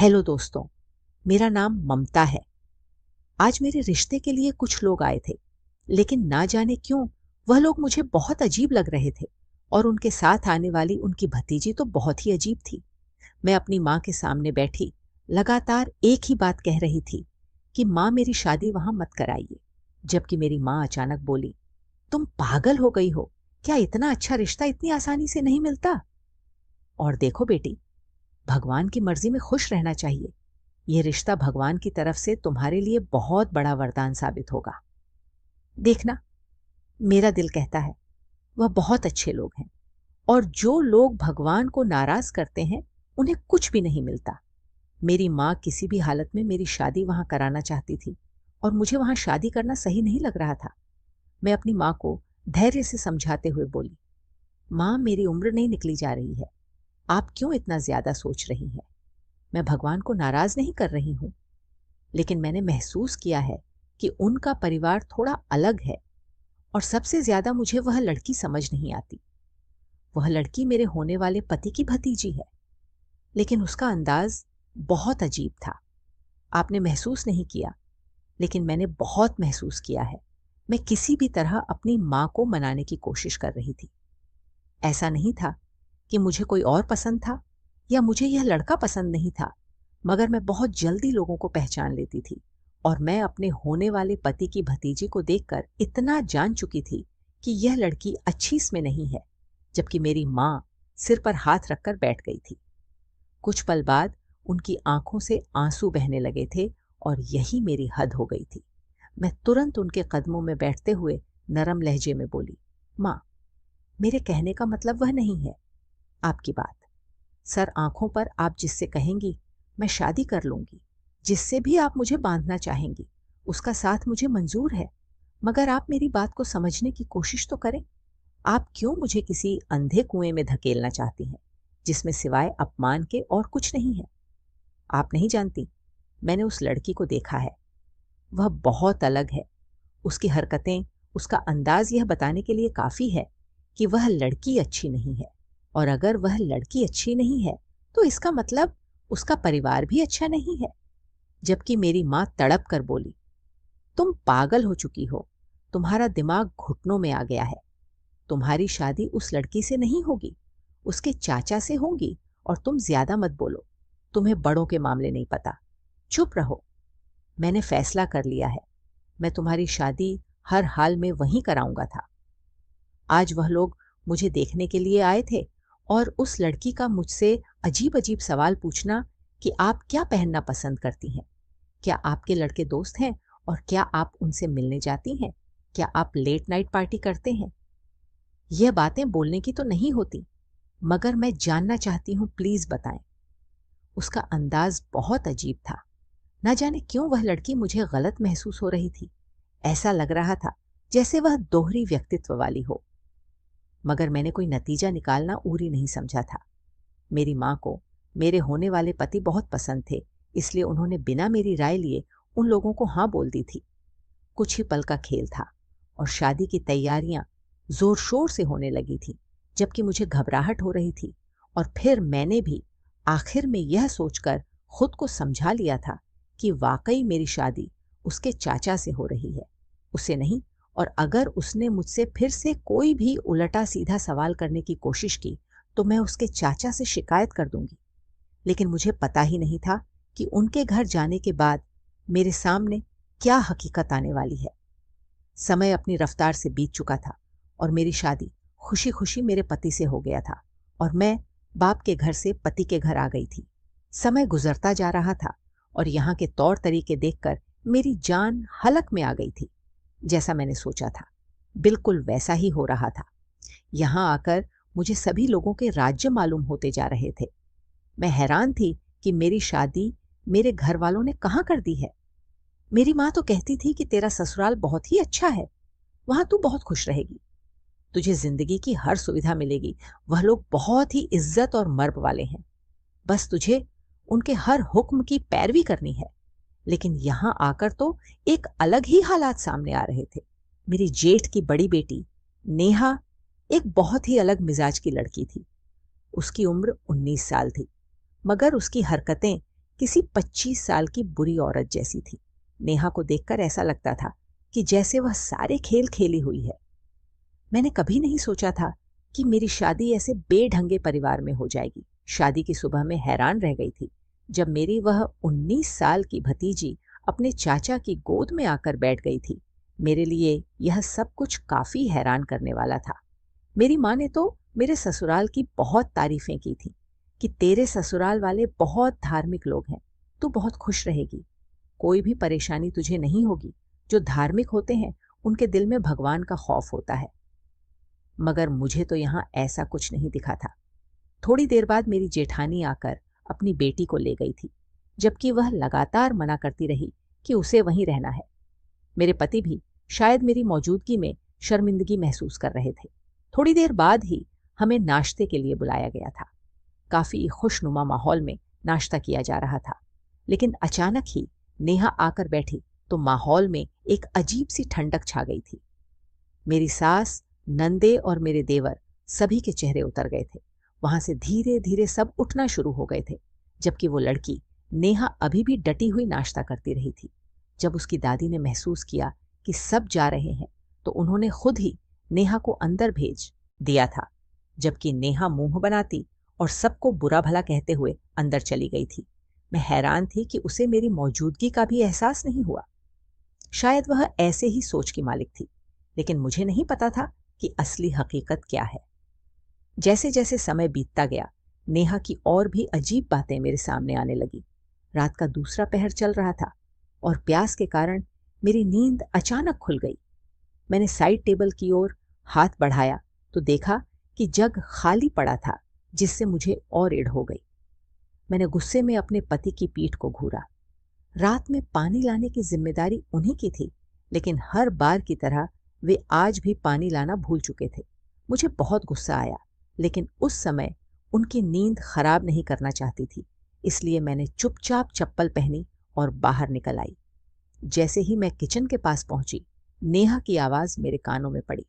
Hello दोस्तों, मेरा नाम ममता है। आज मेरे रिश्ते के लिए कुछ लोग आए थे, लेकिन ना जाने क्यों वह लोग मुझे बहुत अजीब लग रहे थे और उनके साथ आने वाली उनकी भतीजी तो बहुत ही अजीब थी। मैं अपनी माँ के सामने बैठी लगातार एक ही बात कह रही थी कि माँ मेरी शादी वहां मत कराइए, जबकि मेरी माँ अचानक बोली, तुम पागल हो गई हो क्या? इतना अच्छा रिश्ता इतनी आसानी से नहीं मिलता। और देखो बेटी, भगवान की मर्जी में खुश रहना चाहिए। यह रिश्ता भगवान की तरफ से तुम्हारे लिए बहुत बड़ा वरदान साबित होगा। देखना, मेरा दिल कहता है वह बहुत अच्छे लोग हैं, और जो लोग भगवान को नाराज करते हैं उन्हें कुछ भी नहीं मिलता। मेरी माँ किसी भी हालत में मेरी शादी वहां कराना चाहती थी और मुझे वहां शादी करना सही नहीं लग रहा था। मैं अपनी माँ को धैर्य से समझाते हुए बोली, माँ मेरी उम्र नहीं निकली जा रही है, आप क्यों इतना ज्यादा सोच रही हैं? मैं भगवान को नाराज नहीं कर रही हूं, लेकिन मैंने महसूस किया है कि उनका परिवार थोड़ा अलग है, और सबसे ज्यादा मुझे वह लड़की समझ नहीं आती। वह लड़की मेरे होने वाले पति की भतीजी है, लेकिन उसका अंदाज बहुत अजीब था। आपने महसूस नहीं किया, लेकिन मैंने बहुत महसूस किया है। मैं किसी भी तरह अपनी माँ को मनाने की कोशिश कर रही थी। ऐसा नहीं था कि मुझे कोई और पसंद था या मुझे यह लड़का पसंद नहीं था, मगर मैं बहुत जल्दी लोगों को पहचान लेती थी, और मैं अपने होने वाले पति की भतीजी को देखकर इतना जान चुकी थी कि यह लड़की अच्छी इसमें नहीं है, जबकि मेरी माँ सिर पर हाथ रखकर बैठ गई थी। कुछ पल बाद उनकी आंखों से आंसू बहने लगे थे, और यही मेरी हद हो गई थी। मैं तुरंत उनके कदमों में बैठते हुए नरम लहजे में बोली, माँ, मेरे कहने का मतलब वह नहीं है। आपकी बात सर आंखों पर, आप जिससे कहेंगी मैं शादी कर लूंगी। जिससे भी आप मुझे बांधना चाहेंगी उसका साथ मुझे मंजूर है, मगर आप मेरी बात को समझने की कोशिश तो करें। आप क्यों मुझे किसी अंधे कुएं में धकेलना चाहती हैं, जिसमें सिवाय अपमान के और कुछ नहीं है? आप नहीं जानती, मैंने उस लड़की को देखा है। वह बहुत अलग है। उसकी हरकतें, उसका अंदाज यह बताने के लिए काफी है कि वह लड़की अच्छी नहीं है, और अगर वह लड़की अच्छी नहीं है तो इसका मतलब उसका परिवार भी अच्छा नहीं है। जबकि मेरी माँ तड़प कर बोली, तुम पागल हो चुकी हो, तुम्हारा दिमाग घुटनों में आ गया है। तुम्हारी शादी उस लड़की से नहीं होगी, उसके चाचा से होगी, और तुम ज्यादा मत बोलो, तुम्हें बड़ों के मामले नहीं पता। चुप रहो। मैंने फैसला कर लिया है, मैं तुम्हारी शादी हर हाल में वहीं कराऊंगा था। आज वह लोग मुझे देखने के लिए आए थे, और उस लड़की का मुझसे अजीब अजीब सवाल पूछना कि आप क्या पहनना पसंद करती हैं, क्या आपके लड़के दोस्त हैं, और क्या आप उनसे मिलने जाती हैं, क्या आप लेट नाइट पार्टी करते हैं। यह बातें बोलने की तो नहीं होती, मगर मैं जानना चाहती हूं, प्लीज बताएं। उसका अंदाज बहुत अजीब था। न जाने क्यों वह लड़की मुझे गलत महसूस हो रही थी। ऐसा लग रहा था जैसे वह दोहरी व्यक्तित्व वाली हो, मगर मैंने कोई नतीजा निकालना उरी नहीं समझा था। मेरी माँ को मेरे होने वाले पति बहुत पसंद थे, इसलिए उन्होंने बिना मेरी राय लिए उन लोगों को हाँ बोल दी थी। कुछ ही पल का खेल था, और शादी की तैयारियां जोर शोर से होने लगी थी, जबकि मुझे घबराहट हो रही थी। और फिर मैंने भी आखिर में यह सोचकर खुद को समझा लिया था कि वाकई मेरी शादी उसके चाचा से हो रही है, उससे नहीं। और अगर उसने मुझसे फिर से कोई भी उलटा सीधा सवाल करने की कोशिश की तो मैं उसके चाचा से शिकायत कर दूंगी। लेकिन मुझे पता ही नहीं था कि उनके घर जाने के बाद मेरे सामने क्या हकीकत आने वाली है। समय अपनी रफ्तार से बीत चुका था, और मेरी शादी खुशी खुशी मेरे पति से हो गया था, और मैं बाप के घर से पति के घर आ गई थी। समय गुजरता जा रहा था, और यहाँ के तौर तरीके देखकर मेरी जान हलक में आ गई थी। जैसा मैंने सोचा था बिल्कुल वैसा ही हो रहा था। यहाँ आकर मुझे सभी लोगों के राज्य मालूम होते जा रहे थे। मैं हैरान थी कि मेरी शादी मेरे घर वालों ने कहाँ कर दी है। मेरी माँ तो कहती थी कि तेरा ससुराल बहुत ही अच्छा है, वहां तू बहुत खुश रहेगी, तुझे जिंदगी की हर सुविधा मिलेगी, वह लोग बहुत ही इज्जत और मर्ब वाले हैं, बस तुझे उनके हर हुक्म की पैरवी करनी है। लेकिन यहां आकर तो एक अलग ही हालात सामने आ रहे थे। मेरी जेठ की बड़ी बेटी नेहा एक बहुत ही अलग मिजाज की लड़की थी। उसकी उम्र 19 साल थी, मगर उसकी हरकतें किसी 25 साल की बुरी औरत जैसी थी। नेहा को देखकर ऐसा लगता था कि जैसे वह सारे खेल खेली हुई है। मैंने कभी नहीं सोचा था कि मेरी शादी ऐसे बेढंगे परिवार में हो जाएगी। शादी की सुबह में हैरान रह गई थी जब मेरी वह 19 साल की भतीजी अपने चाचा की गोद में आकर बैठ गई थी। मेरे लिए यह सब कुछ काफी हैरान करने वाला था। मेरी माँ ने तो मेरे ससुराल की बहुत तारीफें की थी कि तेरे ससुराल वाले बहुत धार्मिक लोग हैं, तू बहुत खुश रहेगी, कोई भी परेशानी तुझे नहीं होगी। जो धार्मिक होते हैं उनके दिल में भगवान का खौफ होता है। मगर मुझे तो यहाँ ऐसा कुछ नहीं दिखा था। थोड़ी देर बाद मेरी जेठानी आकर अपनी बेटी को ले गई थी, जबकि वह लगातार मना करती रही कि उसे वहीं रहना है। मेरे पति भी शायद मेरी मौजूदगी में शर्मिंदगी महसूस कर रहे थे। थोड़ी देर बाद ही हमें नाश्ते के लिए बुलाया गया था। काफी खुशनुमा माहौल में नाश्ता किया जा रहा था, लेकिन अचानक ही नेहा आकर बैठी तो माहौल में एक अजीब सी ठंडक छा गई थी। मेरी सास, नंदे और मेरे देवर सभी के चेहरे उतर गए थे। वहां से धीरे धीरे सब उठना शुरू हो गए थे, जबकि वो लड़की नेहा अभी भी डटी हुई नाश्ता करती रही थी। जब उसकी दादी ने महसूस किया कि सब जा रहे हैं तो उन्होंने खुद ही नेहा को अंदर भेज दिया था, जबकि नेहा मुंह बनाती और सबको बुरा भला कहते हुए अंदर चली गई थी। मैं हैरान थी कि उसे मेरी मौजूदगी का भी एहसास नहीं हुआ। शायद वह ऐसे ही सोच की मालिक थी, लेकिन मुझे नहीं पता था कि असली हकीकत क्या है। जैसे जैसे समय बीतता गया, नेहा की और भी अजीब बातें मेरे सामने आने लगी। रात का दूसरा पहर चल रहा था और प्यास के कारण मेरी नींद अचानक खुल गई। मैंने साइड टेबल की ओर हाथ बढ़ाया तो देखा कि जग खाली पड़ा था, जिससे मुझे और ईड़ हो गई। मैंने गुस्से में अपने पति की पीठ को घूरा। रात में पानी लाने की जिम्मेदारी उन्हीं की थी, लेकिन हर बार की तरह वे आज भी पानी लाना भूल चुके थे। मुझे बहुत गुस्सा आया, लेकिन उस समय उनकी नींद खराब नहीं करना चाहती थी, इसलिए मैंने चुपचाप चप्पल पहनी और बाहर निकल आई। जैसे ही मैं किचन के पास पहुंची, नेहा की आवाज मेरे कानों में पड़ी।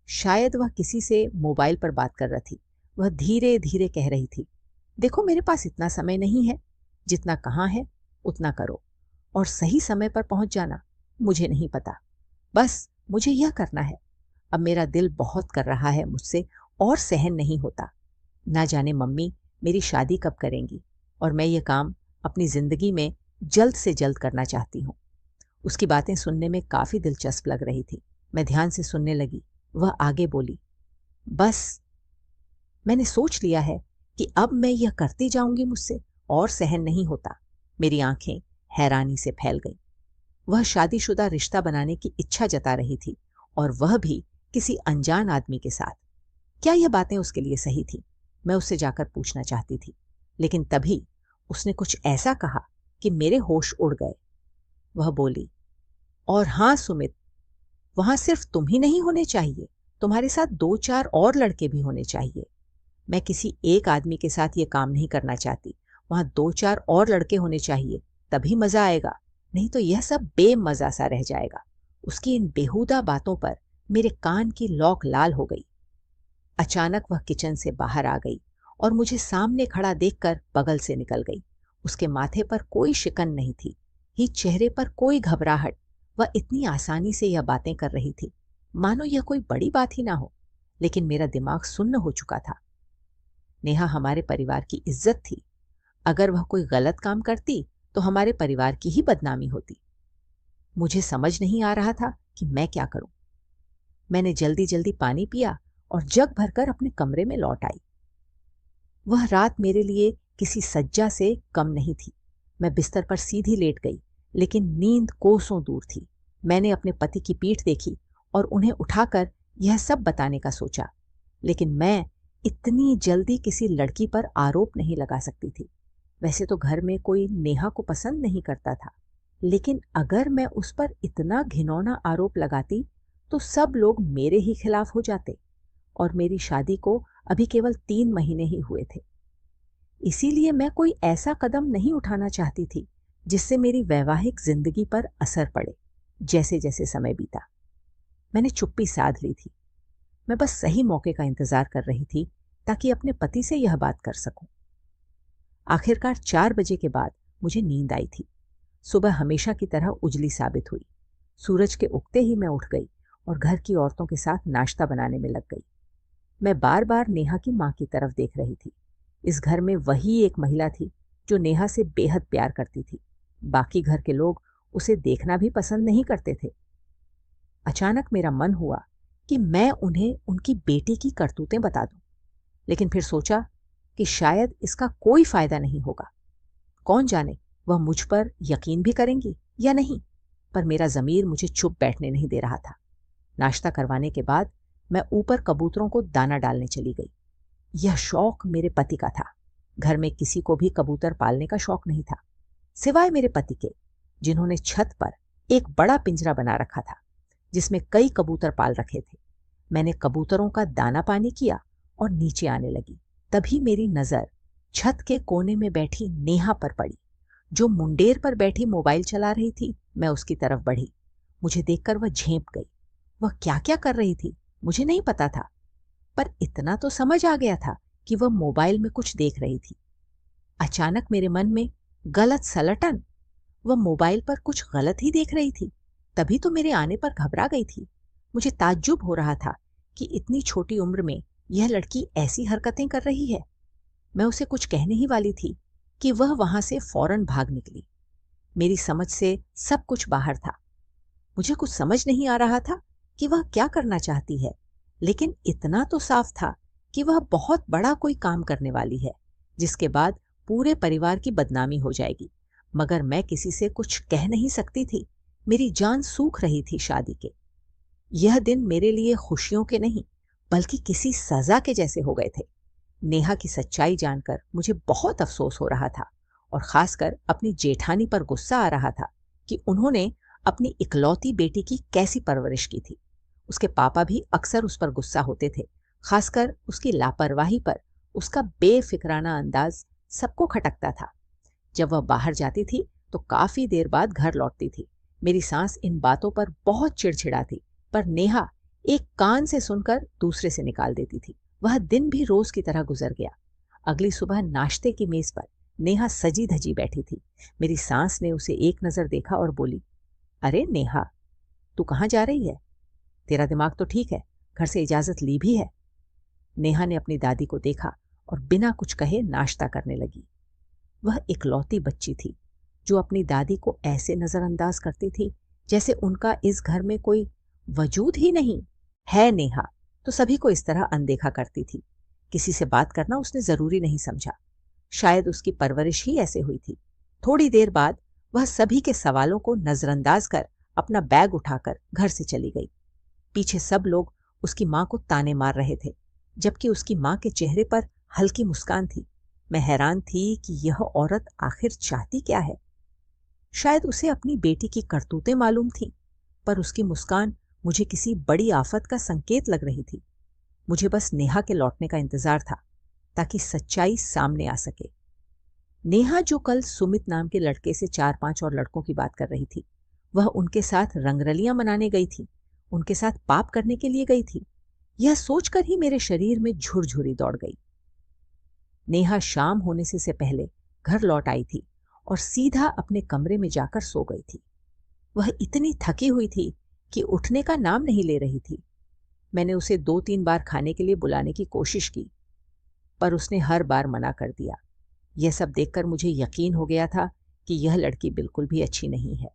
शायद वह किसी से मोबाइल पर बात कर रही थी। वह धीरे धीरे कह रही थी, देखो मेरे पास इतना समय नहीं है, जितना कहाँ है उतना करो और सही समय पर पहुंच जाना। मुझे नहीं पता, बस मुझे यह करना है। अब मेरा दिल बहुत कर रहा है मुझसे और सहन नहीं होता। ना जाने मम्मी मेरी शादी कब करेंगी और मैं ये काम अपनी जिंदगी में जल्द से जल्द करना चाहती हूँ। उसकी बातें सुनने में काफी दिलचस्प लग रही थी। मैं ध्यान से सुनने लगी। वह आगे बोली, बस मैंने सोच लिया है कि अब मैं यह करती जाऊंगी, मुझसे और सहन नहीं होता। मेरी आंखें हैरानी से फैल गईं। वह शादीशुदा रिश्ता बनाने की इच्छा जता रही थी, और वह भी किसी अनजान आदमी के साथ। क्या यह बातें उसके लिए सही थी? मैं उससे जाकर पूछना चाहती थी, लेकिन तभी उसने कुछ ऐसा कहा कि मेरे होश उड़ गए। वह बोली, और हाँ सुमित, वहां सिर्फ तुम ही नहीं होने चाहिए, तुम्हारे साथ 2-4 और लड़के भी होने चाहिए। मैं किसी एक आदमी के साथ ये काम नहीं करना चाहती। वहां 2-4 और लड़के होने चाहिए, तभी मजा आएगा, नहीं तो यह सब बेमजा सा रह जाएगा। उसकी इन बेहुदा बातों पर मेरे कान की लौक लाल हो गई। अचानक वह किचन से बाहर आ गई और मुझे सामने खड़ा देखकर बगल से निकल गई। उसके माथे पर कोई शिकन नहीं थी, ही चेहरे पर कोई घबराहट। वह इतनी आसानी से यह बातें कर रही थी, मानो यह कोई बड़ी बात ही ना हो। लेकिन मेरा दिमाग सुन्न हो चुका था। नेहा हमारे परिवार की इज्जत थी। अगर वह कोई गलत काम करती तो हमारे परिवार की ही बदनामी होती। मुझे समझ नहीं आ रहा था कि मैं क्या करूं। मैंने जल्दी जल्दी पानी पिया और जग भरकर अपने कमरे में लौट आई। वह रात मेरे लिए किसी सज्जा से कम नहीं थी। मैं बिस्तर पर सीधी लेट गई, लेकिन नींद कोसों दूर थी। मैंने अपने पति की पीठ देखी और उन्हें उठाकर यह सब बताने का सोचा, लेकिन मैं इतनी जल्दी किसी लड़की पर आरोप नहीं लगा सकती थी। वैसे तो घर में कोई नेहा को पसंद नहीं करता था, लेकिन अगर मैं उस पर इतना घिनौना आरोप लगाती तो सब लोग मेरे ही खिलाफ हो जाते, और मेरी शादी को अभी केवल 3 महीने ही हुए थे। इसीलिए मैं कोई ऐसा कदम नहीं उठाना चाहती थी जिससे मेरी वैवाहिक जिंदगी पर असर पड़े। जैसे जैसे समय बीता, मैंने चुप्पी साध ली थी। मैं बस सही मौके का इंतजार कर रही थी ताकि अपने पति से यह बात कर सकूं। आखिरकार 4 बजे के बाद मुझे नींद आई थी। सुबह हमेशा की तरह उजली साबित हुई। सूरज के उगते ही मैं उठ गई और घर की औरतों के साथ नाश्ता बनाने में लग गई। मैं बार बार नेहा की माँ की तरफ देख रही थी। इस घर में वही एक महिला थी जो नेहा से बेहद प्यार करती थी। बाकी घर के लोग उसे देखना भी पसंद नहीं करते थे। अचानक मेरा मन हुआ कि मैं उन्हें उनकी बेटी की करतूतें बता दूं, लेकिन फिर सोचा कि शायद इसका कोई फायदा नहीं होगा। कौन जाने वह मुझ पर यकीन भी करेंगी या नहीं। पर मेरा ज़मीर मुझे चुप बैठने नहीं दे रहा था। नाश्ता करवाने के बाद मैं ऊपर कबूतरों को दाना डालने चली गई। यह शौक मेरे पति का था। घर में किसी को भी कबूतर पालने का शौक नहीं था, सिवाय मेरे पति के, जिन्होंने छत पर एक बड़ा पिंजरा बना रखा था जिसमें कई कबूतर पाल रखे थे। मैंने कबूतरों का दाना पानी किया और नीचे आने लगी। तभी मेरी नजर छत के कोने में बैठी नेहा पर पड़ी, जो मुंडेर पर बैठी मोबाइल चला रही थी। मैं उसकी तरफ बढ़ी। मुझे देखकर वह झेंप गई। वह क्या क्या कर रही थी मुझे नहीं पता था, पर इतना तो समझ आ गया था कि वह मोबाइल में कुछ देख रही थी। अचानक मेरे मन में गलत सलटन। वह मोबाइल पर कुछ गलत ही देख रही थी, तभी तो मेरे आने पर घबरा गई थी। मुझे ताज्जुब हो रहा था कि इतनी छोटी उम्र में यह लड़की ऐसी हरकतें कर रही है। मैं उसे कुछ कहने ही वाली थी कि वह वहां से फौरन भाग निकली। मेरी समझ से सब कुछ बाहर था। मुझे कुछ समझ नहीं आ रहा था कि वह क्या करना चाहती है, लेकिन इतना तो साफ था कि वह बहुत बड़ा कोई काम करने वाली है, जिसके बाद पूरे परिवार की बदनामी हो जाएगी। मगर मैं किसी से कुछ कह नहीं सकती थी। मेरी जान सूख रही थी शादी के। यह दिन मेरे लिए खुशियों के नहीं, बल्कि किसी सजा के जैसे हो गए थे। नेहा की सच्चाई जानकर मुझे बहुत अफसोस हो रहा था, और खासकर अपनी जेठानी पर गुस्सा आ रहा था कि उन्होंने अपनी इकलौती बेटी की कैसी परवरिश की थी। उसके पापा भी अक्सर उस पर गुस्सा होते थे, खासकर उसकी लापरवाही पर। उसका बेफिक्राना अंदाज सबको खटकता था। जब वह बाहर जाती थी तो काफी देर बाद घर लौटती थी। मेरी सास इन बातों पर बहुत चिड़चिड़ाती, पर नेहा एक कान से सुनकर दूसरे से निकाल देती थी। वह दिन भी रोज की तरह गुजर गया। अगली सुबह नाश्ते की मेज पर नेहा सजी धजी बैठी थी। मेरी सास ने उसे एक नजर देखा और बोली, अरे नेहा, तू कहाँ जा रही है? तेरा दिमाग तो ठीक है, घर से इजाजत ली भी है। नेहा ने अपनी दादी को देखा और बिना कुछ कहे नाश्ता करने लगी। वह इकलौती बच्ची थी जो अपनी दादी को ऐसे नजरअंदाज करती थी जैसे उनका इस घर में कोई वजूद ही नहीं है। नेहा तो सभी को इस तरह अनदेखा करती थी। किसी से बात करना उसने जरूरी नहीं समझा। शायद उसकी परवरिश ही ऐसे हुई थी। थोड़ी देर बाद वह सभी के सवालों को नजरअंदाज कर अपना बैग उठाकर घर से चली गई। पीछे सब लोग उसकी माँ को ताने मार रहे थे, जबकि उसकी माँ के चेहरे पर हल्की मुस्कान थी। मैं हैरान थी कि यह औरत आखिर चाहती क्या है। शायद उसे अपनी बेटी की करतूतें मालूम थी, पर उसकी मुस्कान मुझे किसी बड़ी आफत का संकेत लग रही थी। मुझे बस नेहा के लौटने का इंतजार था, ताकि सच्चाई सामने आ सके। नेहा जो कल सुमित नाम के लड़के से 4-5 और लड़कों की बात कर रही थी, वह उनके साथ रंगरलियां मनाने गई थी, उनके साथ पाप करने के लिए गई थी। यह सोचकर ही मेरे शरीर में झुरझुरी दौड़ गई। नेहा शाम होने से पहले घर लौट आई थी और सीधा अपने कमरे में जाकर सो गई थी। वह इतनी थकी हुई थी कि उठने का नाम नहीं ले रही थी। मैंने उसे 2-3 बार खाने के लिए बुलाने की कोशिश की, पर उसने हर बार मना कर दिया। यह सब देखकर मुझे यकीन हो गया था कि यह लड़की बिल्कुल भी अच्छी नहीं है।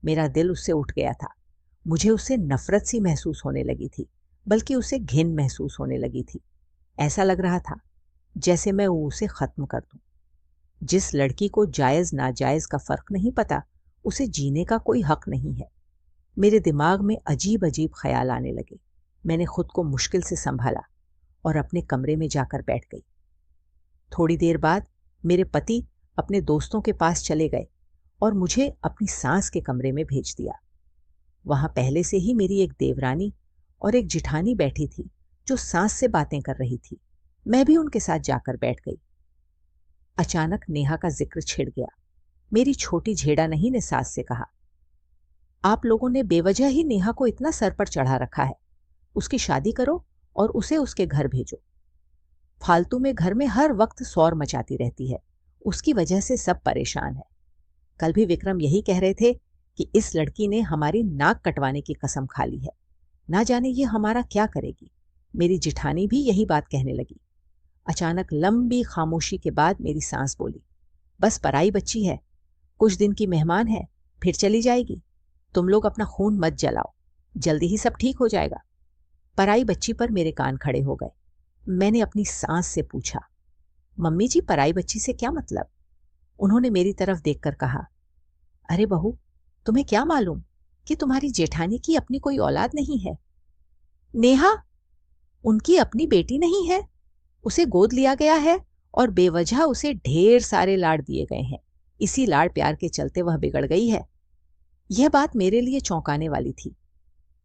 मेरा दिल उससे उठ गया था। मुझे उससे नफरत सी महसूस होने लगी थी, बल्कि उसे घिन महसूस होने लगी थी। ऐसा लग रहा था जैसे मैं उसे खत्म कर दूं। जिस लड़की को जायज नाजायज का फर्क नहीं पता, उसे जीने का कोई हक नहीं है। मेरे दिमाग में अजीब अजीब ख्याल आने लगे। मैंने खुद को मुश्किल से संभाला और अपने कमरे में जाकर बैठ गई। थोड़ी देर बाद मेरे पति अपने दोस्तों के पास चले गए और मुझे अपनी सास के कमरे में भेज दिया। वहां पहले से ही मेरी एक देवरानी और एक जिठानी बैठी थी जो सास से बातें कर रही थी। मैं भी उनके साथ जाकर बैठ गई। अचानक नेहा का जिक्र छिड़ गया। मेरी छोटी झेड़ा नहीं ने सास से कहा, आप लोगों ने बेवजह ही नेहा को इतना सर पर चढ़ा रखा है। उसकी शादी करो और उसे उसके घर भेजो। फालतू में घर में हर वक्त शोर मचाती रहती है। उसकी वजह से सब परेशान है। कल भी विक्रम यही कह रहे थे कि इस लड़की ने हमारी नाक कटवाने की कसम खा ली है, ना जाने ये हमारा क्या करेगी। मेरी जिठानी भी यही बात कहने लगी। अचानक लंबी खामोशी के बाद मेरी सास बोली, बस पराई बच्ची है, कुछ दिन की मेहमान है, फिर चली जाएगी। तुम लोग अपना खून मत जलाओ, जल्दी ही सब ठीक हो जाएगा। पराई बच्ची पर मेरे कान खड़े हो गए। मैंने अपनी सास से पूछा, मम्मी जी पराई बच्ची से क्या मतलब? उन्होंने मेरी तरफ देखकर कहा, अरे बहू, तुम्हें क्या मालूम कि तुम्हारी जेठानी की अपनी कोई औलाद नहीं है? नेहा, उनकी अपनी बेटी नहीं है, उसे गोद लिया गया है और बेवजह उसे ढेर सारे लाड़ दिए गए हैं। इसी लाड़ प्यार के चलते वह बिगड़ गई है। यह बात मेरे लिए चौंकाने वाली थी।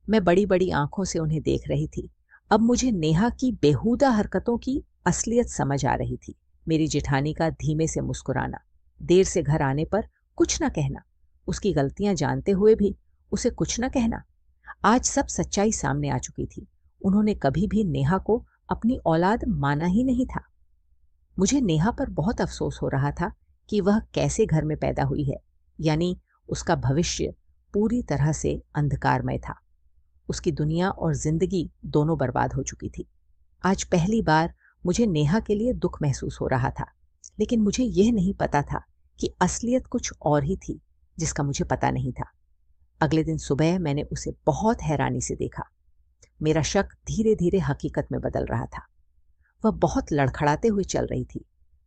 मैं बड़ी बड़ी आंखों से उन्हें देख रही थी। अब मुझे नेहा की बेहुदा हरकतों की असलियत समझ आ रही थी। मेरी जेठानी का धीमे से मुस्कुराना, देर से घर आने पर कुछ न कहना, उसकी गलतियां जानते हुए भी उसे कुछ न कहना। आज सब सच्चाई सामने आ चुकी थी। उन्होंने कभी भी नेहा को अपनी औलाद माना ही नहीं था। मुझे नेहा पर बहुत अफसोस हो रहा था कि वह कैसे घर में पैदा हुई है, यानी उसका भविष्य पूरी तरह से अंधकारमय था। उसकी दुनिया और जिंदगी दोनों बर्बाद हो चुकी थी। आज पहली बार मुझे नेहा के लिए दुख महसूस हो रहा था, लेकिन मुझे यह नहीं पता था कि असलियत कुछ और ही थी, जिसका मुझे पता नहीं था। अगले दिन सुबह मैंने उसे बहुत हैरानी से देखा। मेरा शक धीरे धीरे हकीकत में बदल रहा था। वह बहुत लड़खड़ाते हुए चल रही थी,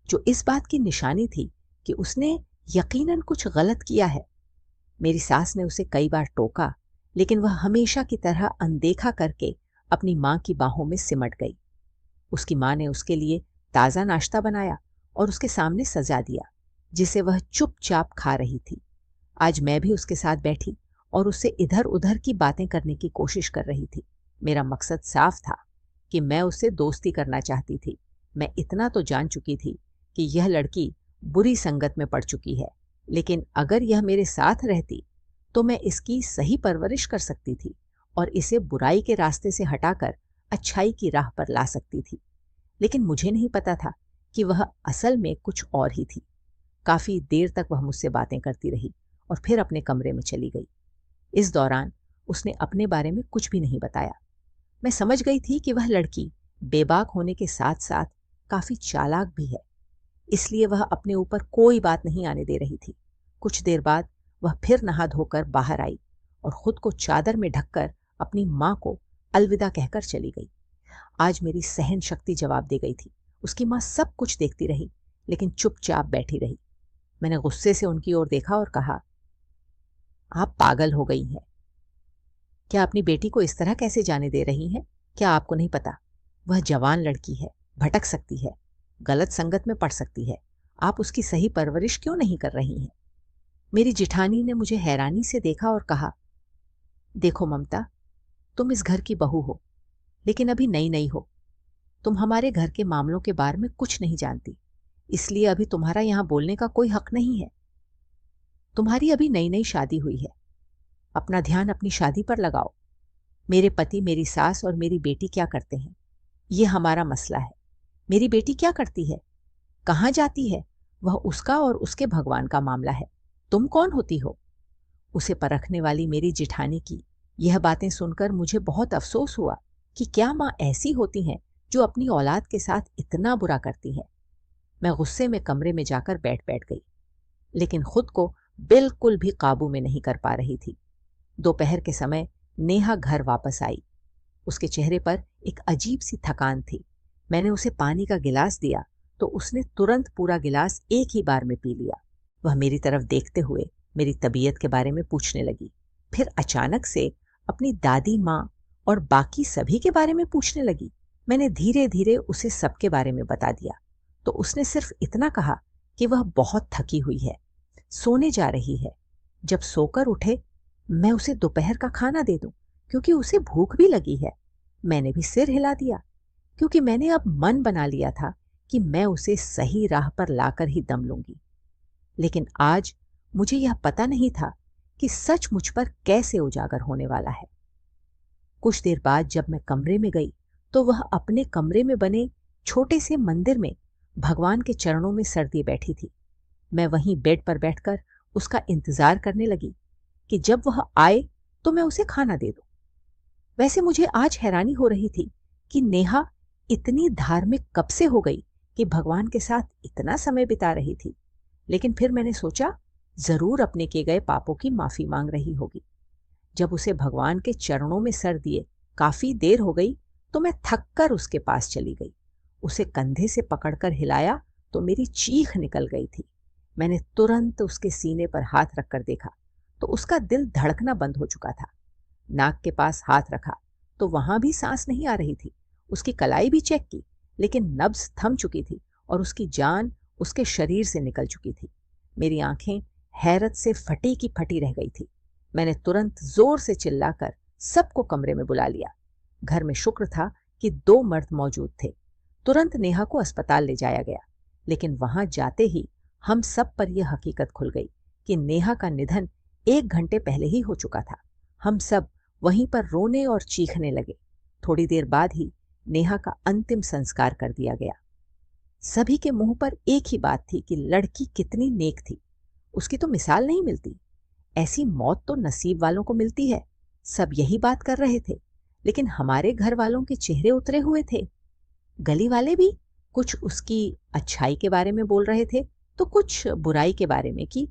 जो इस बात की निशानी थी कि उसने यकीनन कुछ गलत किया है। मेरी सास ने उसे कई बार टोका, लेकिन वह हमेशा की तरह अनदेखा करके अपनी मां की बाहों में सिमट गई। उसकी मां ने उसके लिए ताज़ा नाश्ता बनाया और उसके सामने सजा दिया, जिसे वह चुपचाप खा रही थी। आज मैं भी उसके साथ बैठी और उससे इधर उधर की बातें करने की कोशिश कर रही थी। मेरा मकसद साफ था कि मैं उससे दोस्ती करना चाहती थी। मैं इतना तो जान चुकी थी कि यह लड़की बुरी संगत में पड़ चुकी है, लेकिन अगर यह मेरे साथ रहती तो मैं इसकी सही परवरिश कर सकती थी और इसे बुराई के रास्ते से हटाकर अच्छाई की राह पर ला सकती थी। लेकिन मुझे नहीं पता था कि वह असल में कुछ और ही थी। काफी देर तक वह मुझसे बातें करती रही और फिर अपने कमरे में चली गई। इस दौरान उसने अपने बारे में कुछ भी नहीं बताया। मैं समझ गई थी कि वह लड़की बेबाक होने के साथ साथ काफी चालाक भी है, इसलिए वह अपने ऊपर कोई बात नहीं आने दे रही थी। कुछ देर बाद वह फिर नहा धोकर बाहर आई और खुद को चादर में ढककर अपनी मां को अलविदा कहकर चली गई। आज मेरी सहन शक्ति जवाब दे गई थी। उसकी मां सब कुछ देखती रही, लेकिन चुपचाप बैठी रही। मैंने गुस्से से उनकी ओर देखा और कहा, आप पागल हो गई हैं। क्या अपनी बेटी को इस तरह कैसे जाने दे रही हैं? क्या आपको नहीं पता वह जवान लड़की है, भटक सकती है, गलत संगत में पड़ सकती है। आप उसकी सही परवरिश क्यों नहीं कर रही हैं? मेरी जिठानी ने मुझे हैरानी से देखा और कहा, देखो ममता, तुम इस घर की बहू हो, लेकिन अभी नई नई हो। तुम हमारे घर के मामलों के बारे में कुछ नहीं जानती, इसलिए अभी तुम्हारा यहां बोलने का कोई हक नहीं है। तुम्हारी अभी नई नई शादी हुई है, अपना ध्यान अपनी शादी पर लगाओ। मेरे पति, मेरी सास और मेरी बेटी क्या करते हैं, ये हमारा मसला है। मेरी बेटी क्या करती है, कहाँ जाती है, वह उसका और उसके भगवान का मामला है। तुम कौन होती हो? उसे परखने वाली मेरी जिठानी की यह बातें सुनकर मुझे बहुत अफसोस हुआ कि क्या माँ ऐसी होती हैं जो अपनी औलाद के साथ इतना बुरा करती हैं। मैं गुस्से में कमरे में जाकर बैठ गई, लेकिन खुद को बिल्कुल भी काबू में नहीं कर पा रही थी। दोपहर के समय नेहा घर वापस आई। उसके चेहरे पर एक अजीब सी थकान थी। मैंने उसे पानी का गिलास दिया तो उसने तुरंत पूरा गिलास एक ही बार में पी लिया। वह मेरी तरफ देखते हुए मेरी तबीयत के बारे में पूछने लगी। फिर अचानक से अपनी दादी माँ और बाकी सभी के बारे में पूछने लगी। मैंने धीरे धीरे उसे सबके बारे में बता दिया तो उसने सिर्फ इतना कहा कि वह बहुत थकी हुई है, सोने जा रही है। जब सोकर उठे मैं उसे दोपहर का खाना दे दूं, क्योंकि उसे भूख भी लगी है। मैंने भी सिर हिला दिया, क्योंकि मैंने अब मन बना लिया था कि मैं उसे सही राह पर लाकर ही दम लूंगी। लेकिन आज मुझे यह पता नहीं था कि सच मुझ पर कैसे उजागर होने वाला है। कुछ देर बाद जब मैं कमरे में गई तो वह अपने कमरे में बने छोटे से मंदिर में भगवान के चरणों में सर दिए बैठी थी। मैं वहीं बेड पर बैठकर उसका इंतजार करने लगी कि जब वह आए तो मैं उसे खाना दे दूं। वैसे मुझे आज हैरानी हो रही थी कि नेहा इतनी धार्मिक कब से हो गई कि भगवान के साथ इतना समय बिता रही थी। लेकिन फिर मैंने सोचा, जरूर अपने किए गए पापों की माफी मांग रही होगी। जब उसे भगवान के चरणों में सर दिए काफी देर हो गई तो मैं थक कर उसके पास चली गई। उसे कंधे से पकड़कर हिलाया तो मेरी चीख निकल गई थी। मैंने तुरंत उसके सीने पर हाथ रखकर देखा तो उसका दिल धड़कना बंद हो चुका था। नाक के पास हाथ रखा तो वहां भी सांस नहीं आ रही थी। उसकी कलाई भी चेक की, लेकिन नब्ज थम चुकी थी और उसकी जान उसके शरीर से निकल चुकी थी। मेरी आंखें हैरत से फटी की फटी रह गई थी। मैंने तुरंत जोर से चिल्लाकर सबको कमरे में बुला लिया। घर में शुक्र था कि 2 मर्द मौजूद थे। तुरंत नेहा को अस्पताल ले जाया गया, लेकिन वहां जाते ही हम सब पर यह हकीकत खुल गई कि नेहा का निधन 1 घंटे पहले ही हो चुका था। हम सब वहीं पर रोने और चीखने लगे। थोड़ी देर बाद ही नेहा का अंतिम संस्कार कर दिया गया। सभी के मुंह पर एक ही बात थी कि लड़की कितनी नेक थी। उसकी तो मिसाल नहीं मिलती। ऐसी मौत तो नसीब वालों को मिलती है। सब यही बात कर रहे थे, लेकिन हमारे घर वालों के चेहरे उतरे हुए थे। गली वाले भी कुछ उसकी अच्छाई के बारे में बोल रहे थे तो कुछ बुराई के बारे में कि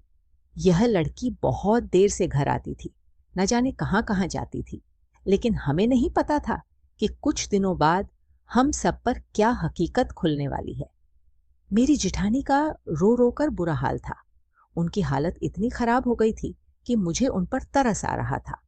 यह लड़की बहुत देर से घर आती थी, न जाने कहां कहां जाती थी। लेकिन हमें नहीं पता था कि कुछ दिनों बाद हम सब पर क्या हकीकत खुलने वाली है। मेरी जिठानी का रो रो कर बुरा हाल था। उनकी हालत इतनी खराब हो गई थी कि मुझे उन पर तरस आ रहा था।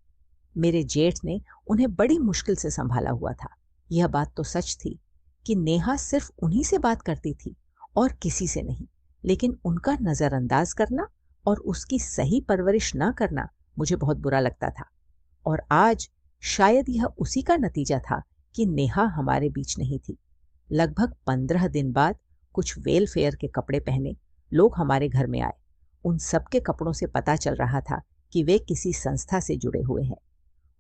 मेरे जेठ ने उन्हें बड़ी मुश्किल से संभाला हुआ था। यह बात तो सच थी कि नेहा सिर्फ उन्हीं से बात करती थी और किसी से नहीं। लेकिन उनका नजरअंदाज करना और उसकी सही परवरिश न करना मुझे बहुत बुरा लगता था। और आज शायद यह उसी का नतीजा था कि नेहा हमारे बीच नहीं थी। लगभग 15 दिन बाद कुछ वेलफेयर के कपड़े पहने लोग हमारे घर में आए। उन सब के कपड़ों से पता चल रहा था कि वे किसी संस्था से जुड़े हुए हैं।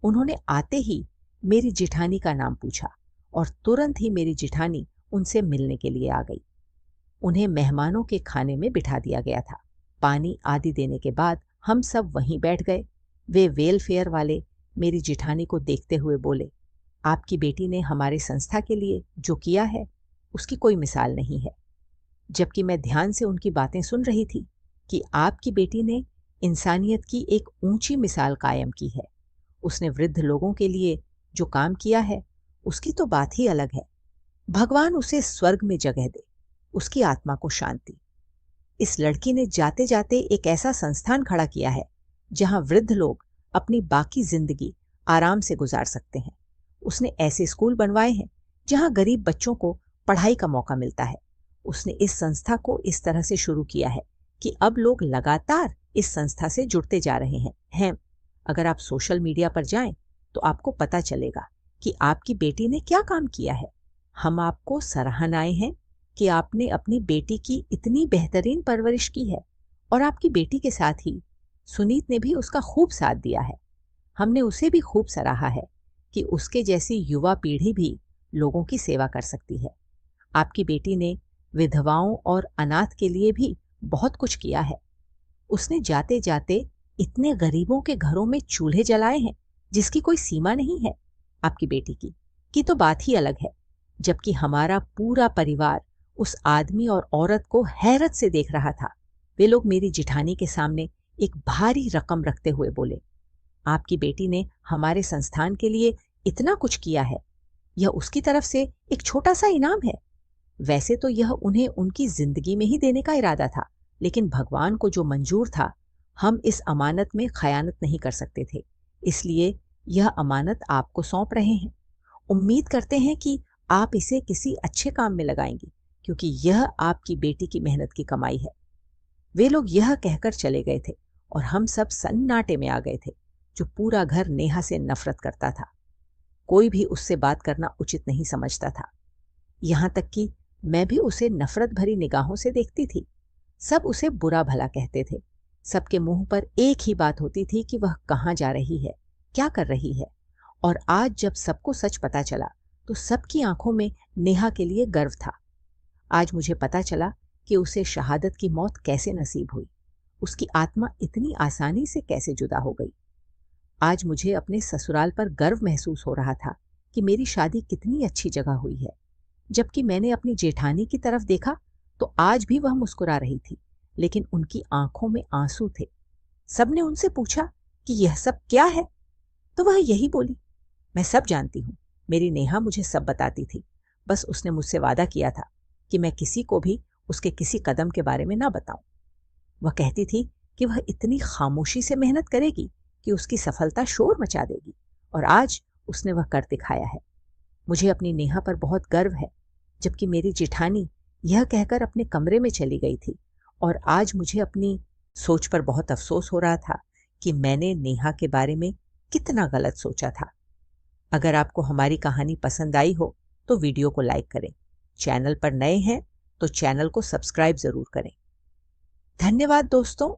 उन्होंने आते ही मेरी जिठानी का नाम पूछा और तुरंत ही मेरी जिठानी उनसे मिलने के लिए आ गई। उन्हें मेहमानों के खाने में बिठा दिया गया था। पानी आदि देने के बाद हम सब वहीं बैठ गए। वे वेलफेयर वाले मेरी जिठानी को देखते हुए बोले, आपकी बेटी ने हमारे संस्था के लिए जो किया है उसकी कोई मिसाल नहीं है। जबकि मैं ध्यान से उनकी बातें सुन रही थी कि आपकी बेटी ने इंसानियत की एक ऊंची मिसाल कायम की है। उसने वृद्ध लोगों के लिए जो काम किया है उसकी तो बात ही अलग है। भगवान उसे स्वर्ग में जगह दे, उसकी आत्मा को शांति। इस लड़की ने जाते जाते एक ऐसा संस्थान खड़ा किया है जहां वृद्ध लोग अपनी बाकी जिंदगी आराम से गुजार सकते हैं। उसने ऐसे स्कूल बनवाए हैं जहां गरीब बच्चों को पढ़ाई का मौका मिलता है। उसने इस संस्था को इस तरह से शुरू किया है कि अब लोग लगातार इस संस्था से जुड़ते जा रहे हैं। अगर आप सोशल मीडिया पर जाएं तो आपको पता चलेगा कि आपकी बेटी ने क्या काम किया है। हम आपको सराहनाएं हैं कि आपने अपनी बेटी की इतनी बेहतरीन परवरिश की है और आपकी बेटी के साथ ही सुनीत ने भी उसका खूब साथ दिया है। हमने उसे भी खूब सराहा है कि उसके जैसी युवा पीढ़ी भी लोगों की सेवा कर सकती है। आपकी बेटी ने विधवाओं और अनाथ के लिए भी बहुत कुछ किया है। उसने जाते जाते इतने गरीबों के घरों में चूल्हे जलाए हैं जिसकी कोई सीमा नहीं है। आपकी बेटी की तो बात ही अलग है। जबकि हमारा पूरा परिवार उस आदमी और औरत को हैरत से देख रहा था। वे लोग मेरी जिठानी के सामने एक भारी रकम रखते हुए बोले, आपकी बेटी ने हमारे संस्थान के लिए इतना कुछ किया है, यह उसकी तरफ से एक छोटा सा इनाम है। वैसे तो यह उन्हें उनकी जिंदगी में ही देने का इरादा था, लेकिन भगवान को जो मंजूर था, हम इस अमानत में खयानत नहीं कर सकते थे। इसलिए यह अमानत आपको सौंप रहे हैं। उम्मीद करते हैं कि आप इसे किसी अच्छे काम में लगाएंगी, क्योंकि यह आपकी बेटी की मेहनत की कमाई है। वे लोग यह कहकर चले गए थे और हम सब सन्नाटे में आ गए थे। जो पूरा घर नेहा से नफरत करता था। कोई भी उससे बात करना उचित नहीं समझता था। यहां तक कि मैं भी उसे नफरत भरी निगाहों से देखती थी। सब उसे बुरा भला कहते थे। सबके मुंह पर एक ही बात होती थी कि वह कहाँ जा रही है, क्या कर रही है। और आज जब सबको सच पता चला तो सबकी आंखों में नेहा के लिए गर्व था। आज मुझे पता चला कि उसे शहादत की मौत कैसे नसीब हुई। उसकी आत्मा इतनी आसानी से कैसे जुदा हो गई। आज मुझे अपने ससुराल पर गर्व महसूस हो रहा था कि मेरी शादी कितनी अच्छी जगह हुई है। जबकि मैंने अपनी जेठानी की तरफ देखा तो आज भी वह मुस्कुरा रही थी, लेकिन उनकी आंखों में आंसू थे। सबने उनसे पूछा कि यह सब क्या है, तो वह यही बोली, मैं सब जानती हूँ। मेरी नेहा मुझे सब बताती थी। बस उसने मुझसे वादा किया था कि मैं किसी को भी उसके किसी कदम के बारे में ना बताऊं। वह कहती थी कि वह इतनी खामोशी से मेहनत करेगी कि उसकी सफलता शोर मचा देगी, और आज उसने वह कर दिखाया है। मुझे अपनी नेहा पर बहुत गर्व है। जबकि मेरी जेठानी यह कहकर अपने कमरे में चली गई थी, और आज मुझे अपनी सोच पर बहुत अफसोस हो रहा था कि मैंने नेहा के बारे में कितना गलत सोचा था। अगर आपको हमारी कहानी पसंद आई हो तो वीडियो को लाइक करें। चैनल पर नए हैं तो चैनल को सब्सक्राइब जरूर करें। धन्यवाद दोस्तों।